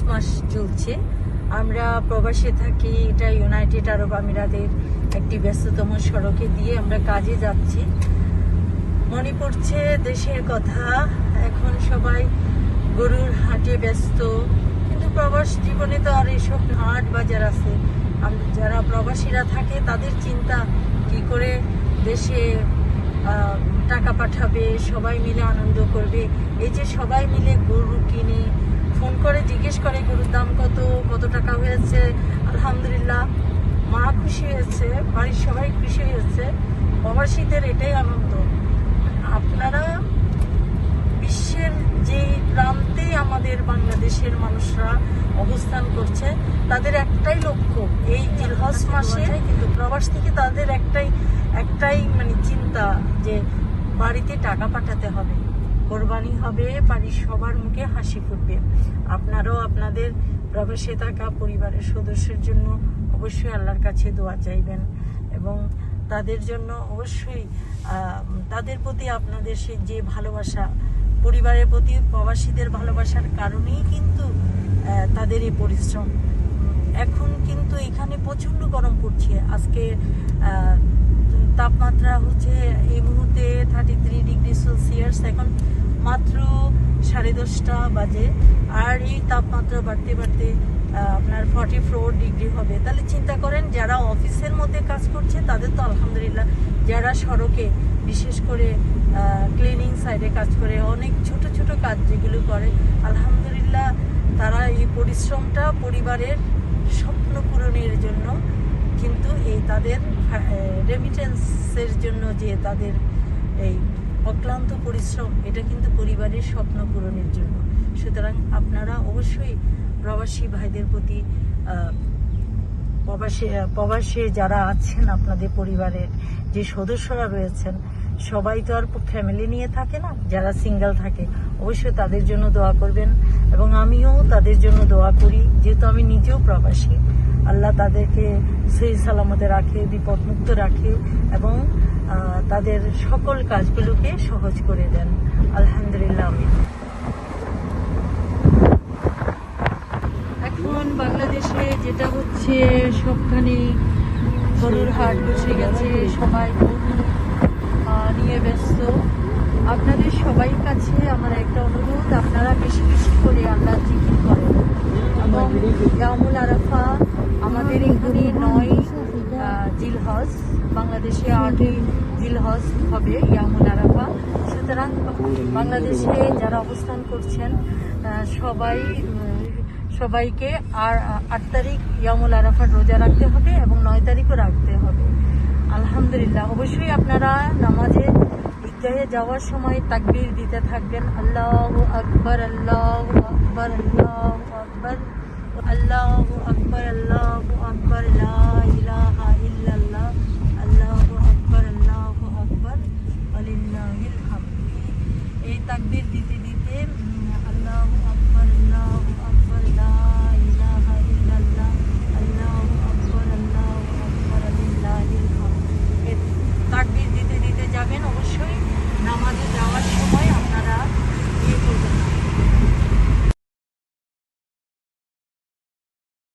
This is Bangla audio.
মাস চলছে। আমরা প্রবাসে থাকি, এটা ইউনাইটেড আরব আমিরাতের একটি ব্যস্ততম সড়কে দিয়ে আমরা কাজে যাচ্ছি। মনে পড়ছে দেশের কথা। এখন সবাই গরুর হাটে ব্যস্ত, কিন্তু প্রবাস জীবনে তো আর এসব হাট বাজার আছে। যারা প্রবাসীরা থাকে তাদের চিন্তা কি করে দেশে টাকা পাঠাবে, সবাই মিলে আনন্দ করবে। এই যে সবাই মিলে গরু কিনে ফোন করে জিজ্ঞেস করে গরুর দাম কত টাকা হয়েছে। আলহামদুলিল্লাহ, মা খুশি হয়েছে, বাড়ির সবাই খুশি হয়েছে। প্রবাসীদের এটাই আনন্দ। আপনারা বিশ্বের যে প্রান্তে আমাদের বাংলাদেশের মানুষরা অবস্থান করছে, তাদের একটাই লক্ষ্য এই জিলহজ মাসে, কিন্তু প্রবাস থেকে তাদের একটাই মানে চিন্তা যে বাড়িতে টাকা পাঠাতে হবে, কোরবানি হবে, বাড়ির সবার মুখে হাসি ফুটবে। আপনারাও আপনাদের প্রবাসে থাকা পরিবারের সদস্যের জন্য অবশ্যই আল্লাহর কাছে দোয়া চাইবেন এবং তাদের জন্য অবশ্যই তাদের প্রতি আপনাদের সে যে ভালোবাসা, পরিবারের প্রতি প্রবাসীদের ভালোবাসার কারণেই কিন্তু তাদের এই পরিশ্রম। এখন কিন্তু এখানে প্রচণ্ড গরম পড়ছে। আজকে তাপমাত্রা হচ্ছে এই মুহূর্তে 33 ডিগ্রি সেলসিয়াস। এখন মাত্র 10:30 বাজে, আর এই তাপমাত্রা বাড়তে বাড়তে আপনার 44 ডিগ্রি হবে। তাহলে চিন্তা করেন, যারা অফিসের মধ্যে কাজ করছে তাদের তো আলহামদুলিল্লাহ, যারা সড়কে বিশেষ করে ক্লিনিং সাইডে কাজ করে, অনেক ছোট ছোট কাজ যেগুলো করে, আলহামদুলিল্লাহ তারা এই পরিশ্রমটা পরিবারের স্বপ্ন পূরণের জন্য, কিন্তু এই তাদের রেমিটেন্সের জন্য যে তাদের এই অক্লান্ত পরিশ্রম, এটা কিন্তু পরিবারের স্বপ্ন পূরণের জন্য। সুতরাং আপনারা অবশ্যই প্রবাসী ভাইদের প্রতি, প্রবাসে যারা আছেন, আপনাদের পরিবারের যে সদস্যরা রয়েছেন, সবাই তো আর ফ্যামিলি নিয়ে থাকে না, যারা সিঙ্গেল থাকে অবশ্যই তাদের জন্য দোয়া করবেন এবং আমিও তাদের জন্য দোয়া করি, যেহেতু আমি নিজেও প্রবাসী। আল্লাহ তাদেরকে সহি সালামতে রাখে, বিপদমুক্ত রাখে এবং তাদের সকল কাজগুলোকে সহজ করে দেন। আলহামদুলিল্লাহ। এখন বাংলাদেশে যেটা হচ্ছে, সবখানে গরুর হাট বসে গেছে, সবাই গরু নিয়ে ব্যস্ত। আপনাদের সবাই কাছে আমার একটা অনুরোধ, আপনারা বেশি বেশি করে আল্লাহ জিকির করেন এবং ইয়ামুল আরাফা আমাদের এখানে 9 জিলহজ, বাংলাদেশে 8 জিলহজ হবে ইয়ামুল আরাফা। সুতরাং বাংলাদেশে যারা অবস্থান করছেন সবাইকে 8 তারিখ ইয়ামুল আরাফার রোজা রাখতে হবে এবং 9 তারিখও রাখতে হবে। আলহামদুলিল্লাহ। অবশ্যই আপনারা নামাজে ঈদগাহে যাওয়ার সময় তাকবীর দিতে থাকবেন, আল্লাহু আকবার, আল্লাহু আকবার, আল্লাহু আকবার, আল্লাহু আকবার, আল্লাহু আকবার, লা ইলাহা ইল্লাল্লাহ, আল্লাহু আকবার, আল্লাহু আকবার, ওয়ালিল্লাহিল হামদ। এই তাকবীর